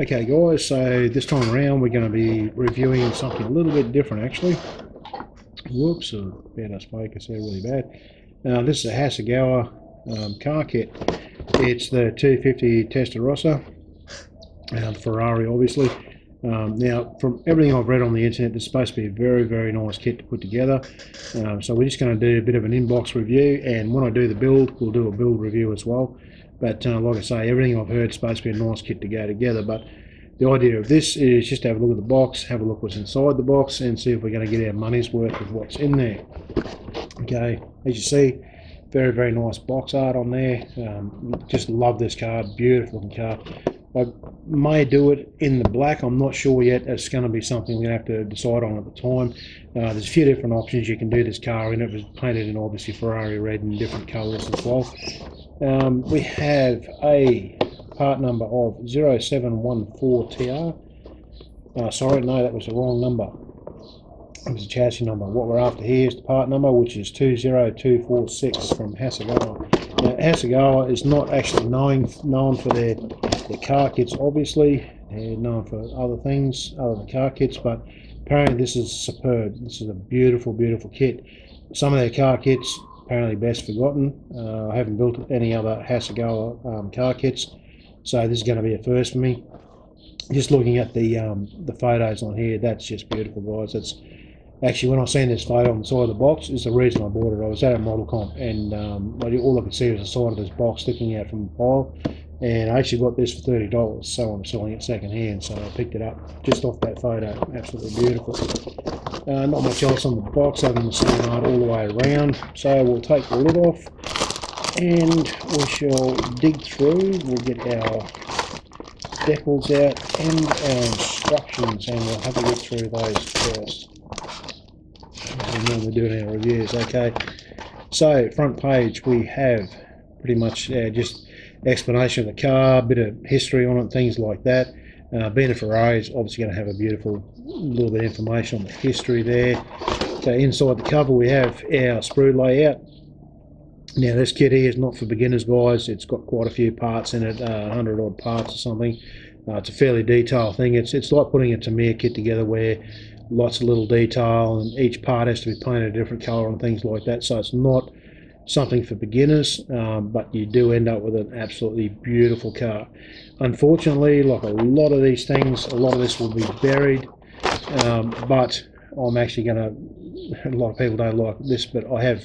Okay guys, so this time around we're going to be reviewing something a little bit different actually. Whoops, bad us focus there really bad. This is a Hasagawa car kit. It's the 250 Testa Rossa, Ferrari obviously. Now from everything I've read on the internet, this is supposed to be a very nice kit to put together. So we're just going to do a bit of an inbox review, and when I do the build, we'll do a build review as well. But like I say, everything I've heard is supposed to be a nice kit to go together. But the idea of this is just to have a look at the box, have a look what's inside the box, and see if we're going to get our money's worth of what's in there. Okay, as you see, very nice box art on there. Just love this car, beautiful looking car. I may do it in the black, I'm not sure yet. It's going to be something we're going to have to decide on at the time. There's a few different options you can do this car in. It was painted in obviously Ferrari red and different colours as well. We have a part number of 0714TR. Sorry, no, that was the wrong number. It was a chassis number. What we're after here is the part number, which is 20246 from Hasagawa. Now, Hasagawa is not actually known for their car kits, obviously. They're known for other things other than car kits, but apparently this is superb. This is a beautiful kit. Some of their car kits apparently best forgotten. I haven't built any other Hasagawa car kits, so this is going to be a first for me. Just looking at the photos on here, that's just beautiful, guys. That's actually, when I seen this photo on the side of the box, is the reason I bought it. I was at a model comp, and all I could see was the side of this box sticking out from the pile, and I actually got this for $30, so I'm selling it second hand, so I picked it up just off that photo. Absolutely beautiful. Not much else on the box other than the same art all the way around, so we'll take the lid off and we shall dig through. We'll get our decals out and our instructions, and we'll have a look through those first. As we normally do in our reviews. Okay, so front page we have pretty much just explanation of the car, a bit of history on it, things like that. Being a Ferrari is obviously going to have a beautiful little bit of information on the history there. So inside the cover we have our sprue layout. Now this kit here is not for beginners, guys. It's got quite a few parts in it, 100 odd parts or something. It's a fairly detailed thing. It's like putting a Tamiya kit together where lots of little detail and each part has to be painted a different color and things like that. So it's not something for beginners, but you do end up with an absolutely beautiful car. Unfortunately, like a lot of these things, a lot of this will be buried, but I'm actually going to, a lot of people don't like this, but I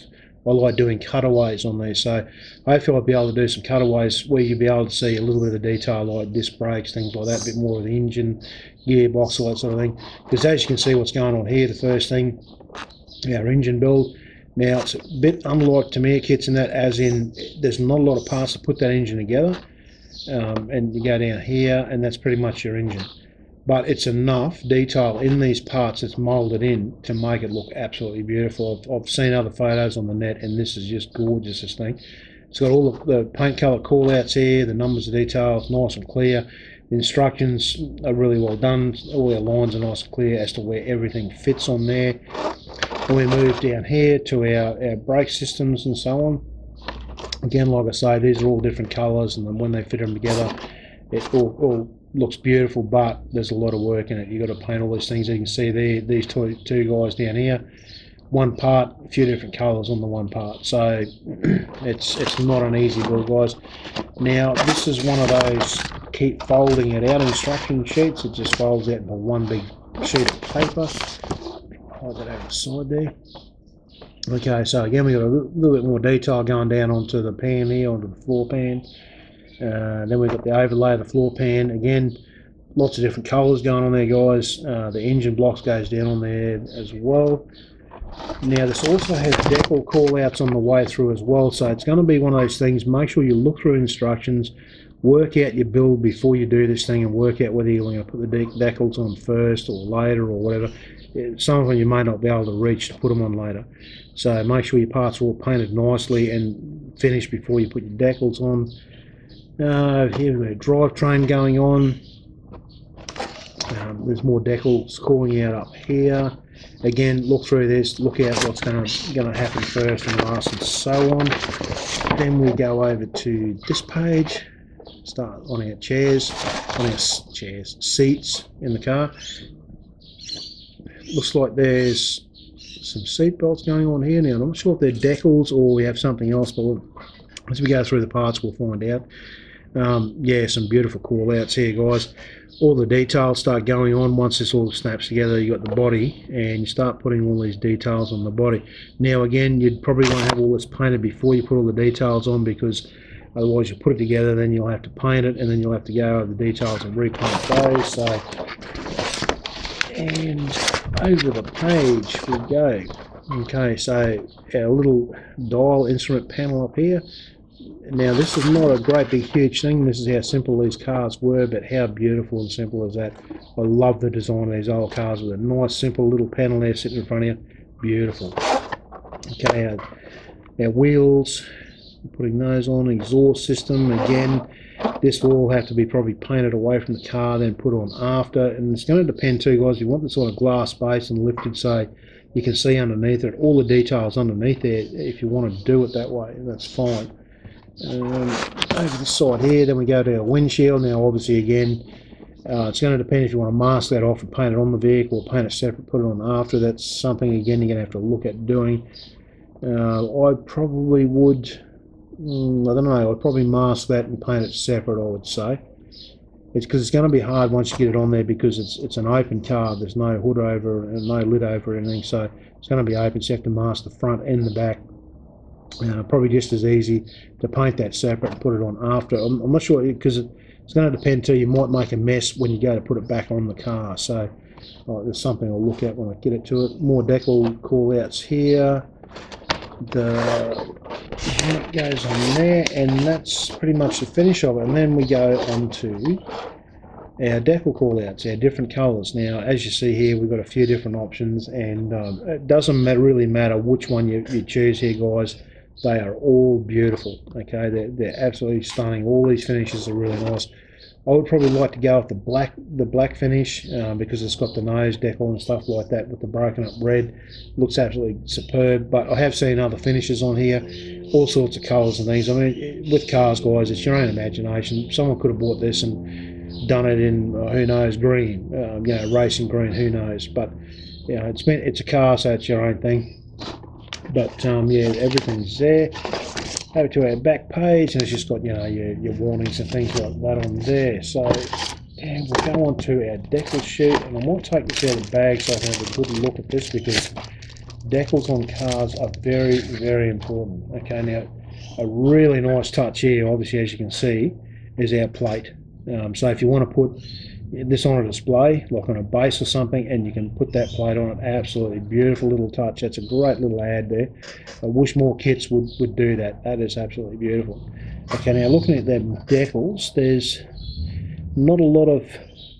like doing cutaways on these, so hopefully I'll be able to do some cutaways where you'll be able to see a little bit of detail like disc brakes, things like that, a bit more of the engine, gearbox, all that sort of thing. Because as you can see what's going on here, the first thing, our engine build. Now it's a bit unlike Tamiya kits in that, as in there's not a lot of parts to put that engine together, and you go down here and that's pretty much your engine. But it's enough detail in these parts that's moulded in to make it look absolutely beautiful. I've seen other photos on the net, and this is just gorgeous, this thing. It's got all the paint colour call outs here, the numbers of detail, it's nice and clear. The instructions are really well done, all our lines are nice and clear as to where everything fits on there. And we move down here to our brake systems and so on. Again, like I say, these are all different colours, and then when they fit them together, it all looks beautiful, but there's a lot of work in it. You've got to paint all these things. You can see there, these two guys down here, one part, a few different colours on the one part. So it's not an easy build, guys. Now this is one of those keep folding it out instruction sheets. It just folds out into one big sheet of paper. Hold that over the side there. Okay, so again we've got a little bit more detail going down onto the pan here, onto the floor pan. Then we've got the overlay of the floor pan. Again, lots of different colours going on there, guys. The engine blocks goes down on there as well. Now this also has decal call outs on the way through as well, so it's going to be one of those things. Make sure you look through instructions, work out your build before you do this thing, and work out whether you're going to put the decals on first or later or whatever. Some of them you may not be able to reach to put them on later, so make sure your parts are all painted nicely and finished before you put your decals on. Here we've got a drivetrain going on. There's more decals calling out up here. Again, look through this, look out what's going to happen first and last and so on. Then we go over to this page. start on our seats in the car. Looks like there's some seat belts going on here. Now I'm not sure if they're decals or we have something else, but as we go through the parts we'll find out. Yeah, some beautiful call outs here, guys. All the details start going on once this all snaps together. You got the body and you start putting all these details on the body. Now again, you'd probably want to have all this painted before you put all the details on, because otherwise you put it together, then you'll have to paint it, and then you'll have to go over the details and repaint those. So, and over the page we go. Okay, so our little dial instrument panel up here. Now this is not a great big huge thing. This is how simple these cars were, but how beautiful and simple is that. I love the design of these old cars with a nice simple little panel there sitting in front of you. Beautiful. Okay, our wheels, putting those on. Exhaust system, again, this will all have to be probably painted away from the car, then put on after. And it's going to depend too, guys. You want this sort of glass base and lifted so you can see underneath it, all the details underneath there. If you want to do it that way, that's fine. Over the side here, then we go to our windshield. Now obviously again, it's going to depend if you want to mask that off and paint it on the vehicle or paint it separate, put it on after. That's something again you're going to have to look at doing. I probably would, I don't know, I'd probably mask that and paint it separate, I would say. It's because it's going to be hard once you get it on there, because it's an open car. There's no hood over and no lid over or anything, so it's going to be open, so you have to mask the front and the back. Probably just as easy to paint that separate and put it on after. I'm not sure, because it's going to depend too. You might make a mess when you go to put it back on the car. So there's something I'll look at when I get it to it. More decal call outs here. The unit goes on there, and that's pretty much the finish of it. And then we go on to our decal call outs, our different colours. Now as you see here, we've got a few different options, and it doesn't really matter which one you choose here, guys. They are all beautiful. Okay, they're absolutely stunning. All these finishes are really nice. I would probably like to go with the black finish, because it's got the nose decal and stuff like that with the broken up red. Looks absolutely superb. But I have seen other finishes on here, all sorts of colours and things. I mean, with cars, guys, it's your own imagination. Someone could have bought this and done it in who knows, green, you know, racing green, who knows. But you know, it's a car, so it's your own thing. But yeah, everything's there. Over to our back page, and it's just got, you know, your warnings and things like that on there. So and we'll go on to our decal sheet, and I might take this out of the bag so I can have a good look at this, because decals on cars are very, very important. Okay, now a really nice touch here, obviously, as you can see, is our plate. So if you want to put this on a display, like on a base or something, and you can put that plate on it, absolutely beautiful little touch. That's a great little ad there. I wish more kits would do that. That is absolutely beautiful. Okay, now looking at them decals, there's not a lot of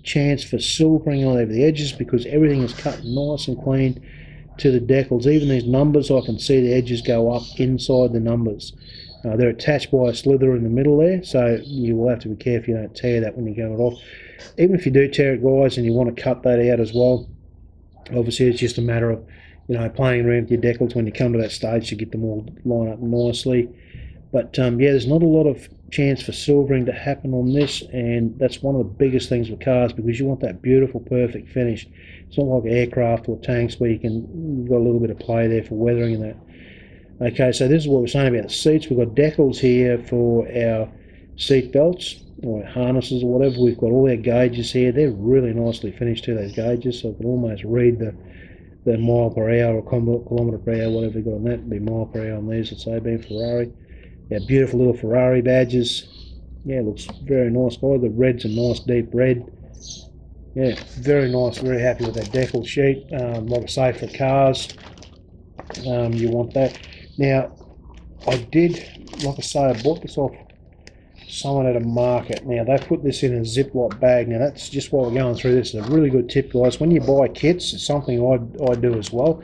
chance for silvering all over the edges, because everything is cut nice and clean to the decals. Even these numbers, I can see the edges go up inside the numbers. They're attached by a slither in the middle there, so you will have to be careful you don't tear that when you get it off. Even if you do tear it, guys, and you want to cut that out as well, obviously it's just a matter of, you know, playing around with your decals when you come to that stage to get them all line up nicely. But yeah, there's not a lot of chance for silvering to happen on this, and that's one of the biggest things with cars, because you want that beautiful, perfect finish. It's not like aircraft or tanks where you've got a little bit of play there for weathering and that. Okay, so this is what we're saying about the seats. We've got decals here for our seat belts or harnesses or whatever. We've got all our gauges here. They're really nicely finished too, those gauges, so I can almost read the mile per hour or kilometre per hour, whatever they've got on that. It'd be mile per hour on these, let's say, being Ferrari. Our beautiful little Ferrari badges. Yeah, looks very nice, guys. The red's a nice deep red. Yeah, very nice. Very happy with that decal sheet. Like I say, for cars, you want that. Now, I did, like I say, I bought this off someone at a market. Now, they put this in a Ziploc bag. Now, that's just while we're going through this. It's a really good tip, guys. When you buy kits, it's something I do as well.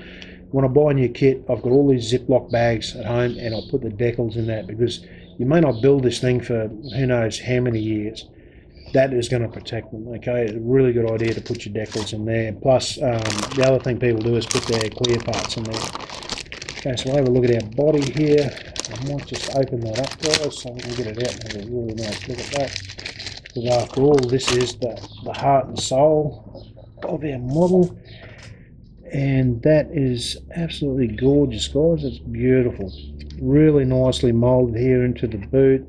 When I buy a new kit, I've got all these Ziploc bags at home, and I'll put the decals in that, because you may not build this thing for who knows how many years. That is going to protect them, okay? It's a really good idea to put your decals in there. Plus, the other thing people do is put their clear parts in there. Okay, so we'll have a look at our body here. I might just open that up, guys, so we can get it out and have a really nice look at that. Because after all, this is the heart and soul of our model. And that is absolutely gorgeous, guys. It's beautiful. Really nicely molded here into the boot.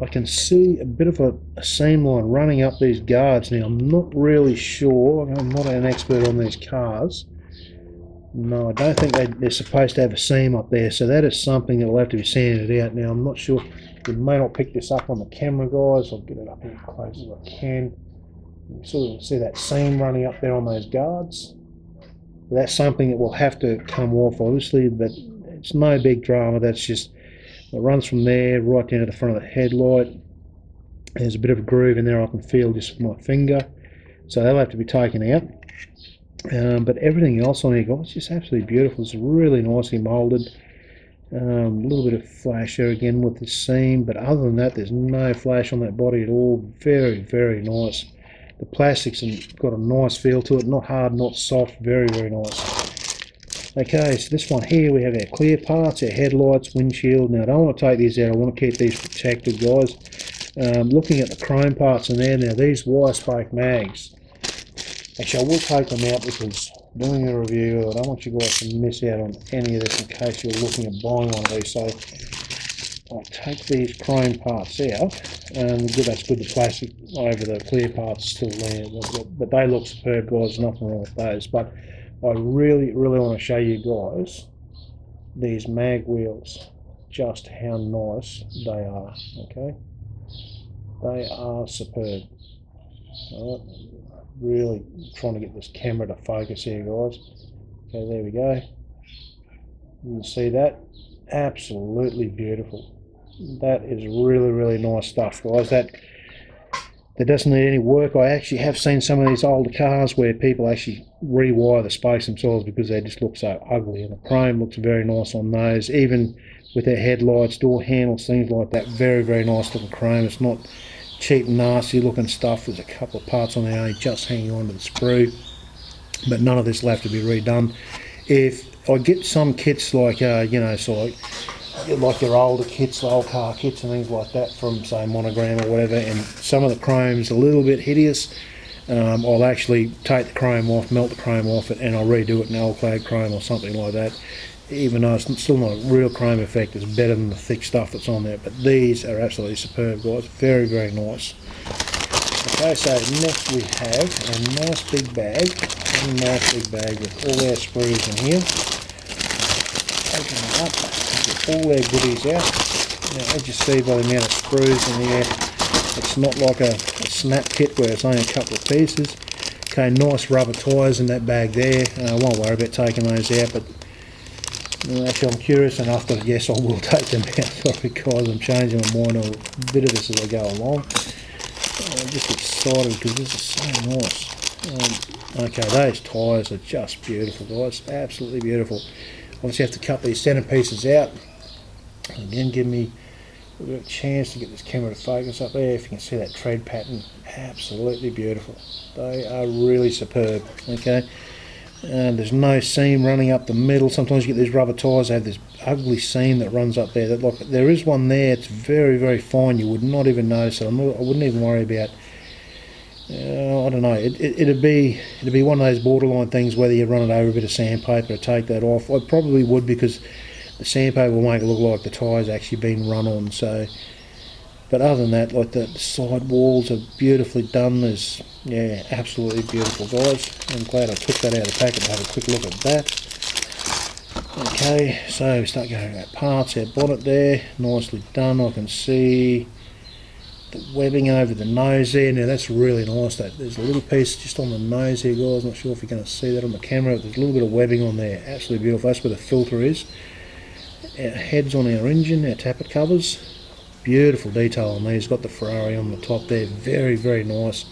I can see a bit of a seam line running up these guards. Now, I'm not really sure. I'm not an expert on these cars. No, I don't think they're supposed to have a seam up there, so that is something that will have to be sanded out. Now, I'm not sure. You may not pick this up on the camera, guys. I'll get it up here as close as I can. You sort of see that seam running up there on those guards. That's something that will have to come off, obviously, but it's no big drama. That's just, it runs from there right down to the front of the headlight. There's a bit of a groove in there I can feel just with my finger, so they'll have to be taken out. But everything else on here, guys, is just absolutely beautiful. It's really nicely molded. A little bit of flash there again with the seam, but other than that, there's no flash on that body at all. Very, very nice. The plastic's got a nice feel to it, not hard, not soft, very, very nice. Okay, so this one here, we have our clear parts, our headlights, windshield. Now, I don't want to take these out, I want to keep these protected, guys. Looking at the chrome parts in there, now these wire spoke mags. Actually, I will take them out because doing a review, I don't want you guys to miss out on any of this in case you're looking at buying one of these. So I'll take these chrome parts out, and that's good, the plastic over the clear parts still there, but they look superb, guys, nothing wrong with those. But I really, really want to show you guys these mag wheels, just how nice they are, okay? They are superb. All right. Really trying to get this camera to focus here, guys. Okay, there we go. You can see that. Absolutely beautiful. That is really, really nice stuff, guys. That doesn't need any work. I actually have seen some of these older cars where people actually rewire the spokes themselves because they just look so ugly, and the chrome looks very nice on those, even with their headlights, door handles, things like that. Very, very nice looking chrome. It's not cheap, nasty looking stuff. There's a couple of parts on there only just hanging on to the sprue, but none of this will have to be redone. If I get some kits like you know, so like your older kits, old car kits and things like that from, say, Monogram or whatever, and some of the chrome's a little bit hideous, I'll actually take the chrome off, melt the chrome off it, and I'll redo it in old clad chrome or something like that. Even though it's still not a real chrome effect, it's better than the thick stuff that's on there. But these are absolutely superb, guys. Very, very nice. Okay, so next we have a nice big bag. A nice big bag with all our sprues in here. Open it up, get all our goodies out. Now, as you see by the amount of sprues in here, it's not like a snap kit where it's only a couple of pieces. Okay, nice rubber tyres in that bag there. I won't worry about taking those out, but actually, I'm curious enough that yes, I will take them out because I'm changing my mind on a bit of this as I go along. I'm just excited because this is so nice. Okay, those tyres are just beautiful, guys. Absolutely beautiful. Obviously, have to cut these centre pieces out. Again, give me a bit of a chance to get this camera to focus up there. If you can see that tread pattern, absolutely beautiful. They are really superb. Okay. There's no seam running up the middle. Sometimes you get these rubber tyres, they have this ugly seam that runs up there. That, like, there is one there, it's very, very fine. You would not even notice it. I wouldn't even worry about, I don't know, it'd be one of those borderline things whether you run it over a bit of sandpaper to take that off. I probably would, because the sandpaper will make it look like the tyre's actually been run on. So, but other than that, like the side walls are beautifully done. There's, yeah, absolutely beautiful, guys. I'm glad I took that out of the packet to have a quick look at that. Okay, so we start going at parts. Our bonnet there, nicely done. I can see the webbing over the nose there. Now that's really nice. There's a little piece just on the nose here, guys. Not sure if you're going to see that on the camera. There's a little bit of webbing on there. Absolutely beautiful. That's where the filter is. Our heads on our engine, our tappet covers. Beautiful detail on these. Got the Ferrari on the top there. Very, very nice.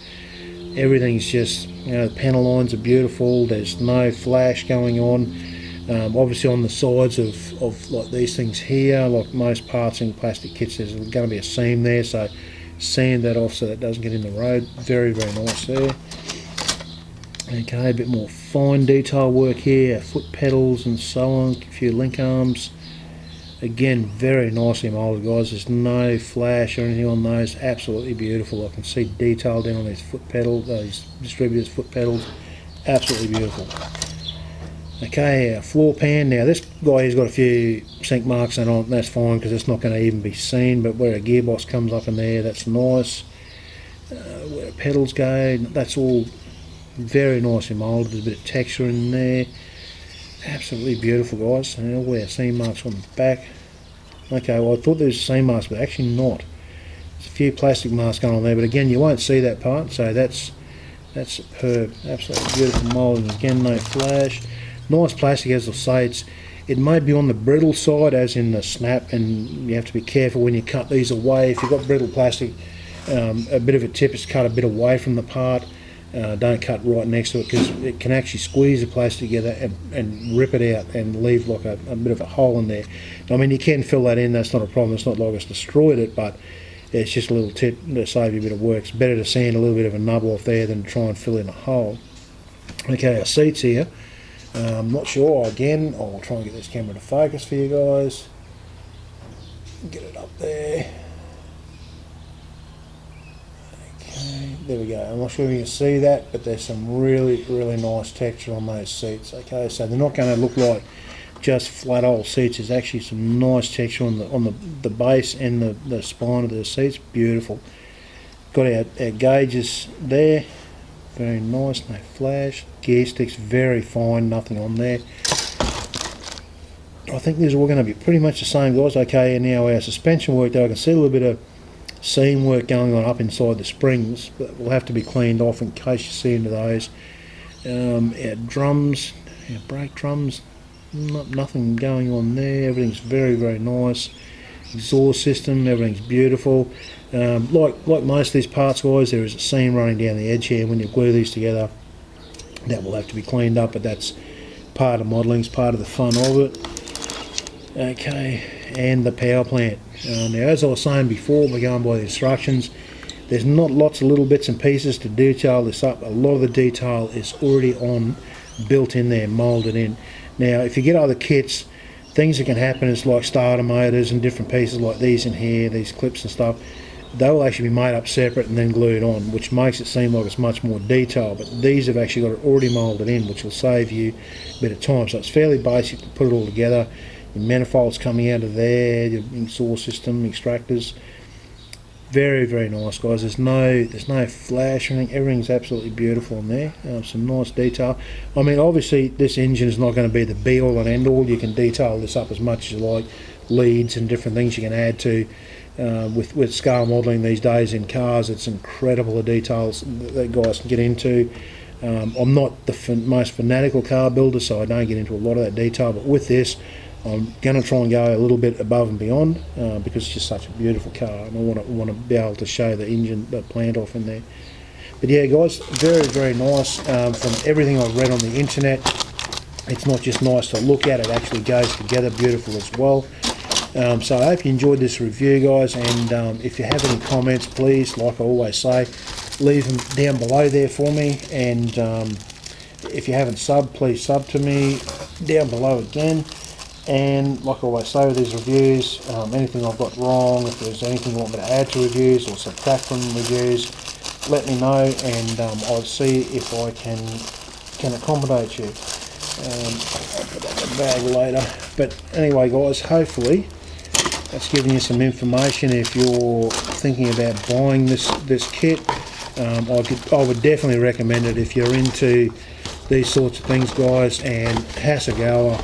Everything's just, you know, the panel lines are beautiful. There's no flash going on. Obviously on the sides of like these things here, like most parts in plastic kits, there's going to be a seam there, so sand that off so that doesn't get in the road. Very, very nice there. Okay, a bit more fine detail work here, foot pedals and so on, a few link arms. Again, very nicely moulded, guys. There's no flash or anything on those. Absolutely beautiful. I can see detail down on these foot pedals, these distributors' foot pedals. Absolutely beautiful. Okay, floor pan. Now this guy has got a few sink marks on it. That's fine because it's not going to even be seen. But where a gearbox comes up in there, that's nice. Where the pedals go, that's all very nicely moulded. There's a bit of texture in there. Absolutely beautiful, guys. And all our seam marks on the back. Okay, well I thought there was seam marks, but actually not. There's a few plastic marks going on there, but again you won't see that part, so that's superb. Absolutely beautiful moulding. Again, no flash. Nice plastic, as I say. It may be on the brittle side, as in the snap, and you have to be careful when you cut these away. If you've got brittle plastic, a bit of a tip is cut a bit away from the part. Don't cut right next to it, because it can actually squeeze the plastic together and rip it out and leave like a bit of a hole in there. I mean, you can fill that in, that's not a problem. It's not like it's destroyed it, but it's just a little tip to save you a bit of work. It's better to sand a little bit of a nub off there than try and fill in a hole. Okay, our seats here. I'm not sure, again, I'll try and get this camera to focus for you guys. Get it up there. Okay, there we go. I'm not sure if you can see that, but there's some really nice texture on those seats. Okay, so they're not going to look like just flat old seats. There's actually some nice texture on the base and the spine of the seats. Beautiful. Got our gauges there. Very nice, no flash. Gear sticks very fine, nothing on there. I think these are all going to be pretty much the same, guys. Okay, and now our suspension work though, I can see a little bit of seam work going on up inside the springs, but will have to be cleaned off in case you see into those. Our drums, our brake drums, nothing going on there. Everything's very nice. Exhaust system, everything's beautiful. Like most of these parts, guys, there is a seam running down the edge here. When you glue these together, that will have to be cleaned up, but that's part of modelling, it's part of the fun of it. Okay, and the power plant. Now, as I was saying before, we're going by the instructions. There's not lots of little bits and pieces to detail this up. A lot of the detail is already built in there, moulded in. Now, if you get other kits, things that can happen is like starter motors and different pieces like these in here, these clips and stuff. They will actually be made up separate and then glued on, which makes it seem like it's much more detailed. But these have actually got it already moulded in, which will save you a bit of time. So it's fairly basic to put it all together. Your manifolds coming out of there, your exhaust system, extractors. Very nice, guys. There's no flash or anything. Everything's absolutely beautiful in there. Some nice detail. I mean, obviously this engine is not going to be the be all and end all. You can detail this up as much as you like. Leads and different things you can add to. With scale modelling these days in cars, it's incredible the details that guys can get into. I'm not the most fanatical car builder, so I don't get into a lot of that detail, but with this I'm going to try and go a little bit above and beyond because it's just such a beautiful car, and I want to be able to show the engine, the plant off in there. But yeah, guys, very nice. From everything I've read on the internet, it's not just nice to look at, it actually goes together beautiful as well. So I hope you enjoyed this review, guys, and if you have any comments, please, like I always say, leave them down below there for me, and if you haven't subbed, please sub to me down below again. And like I always say with these reviews, anything I've got wrong, if there's anything you want me to add to reviews or subtract from reviews, let me know, and I'll see if I can accommodate you. I'll put that in the bag later. But anyway, guys, hopefully that's giving you some information. If you're thinking about buying this kit, I would definitely recommend it if you're into these sorts of things, guys. And Hasagawa,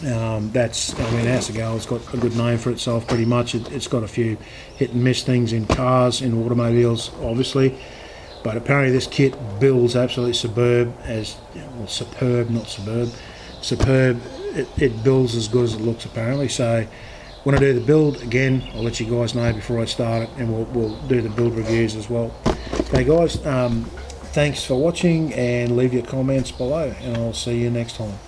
Hasagawa's got a good name for itself pretty much. It's got a few hit and miss things in cars, in automobiles obviously, but apparently this kit builds absolutely superb, superb. It builds as good as it looks apparently. So when I do the build again, I'll let you guys know before I start it, and we'll do the build reviews as well. Okay guys, thanks for watching, and leave your comments below, and I'll see you next time.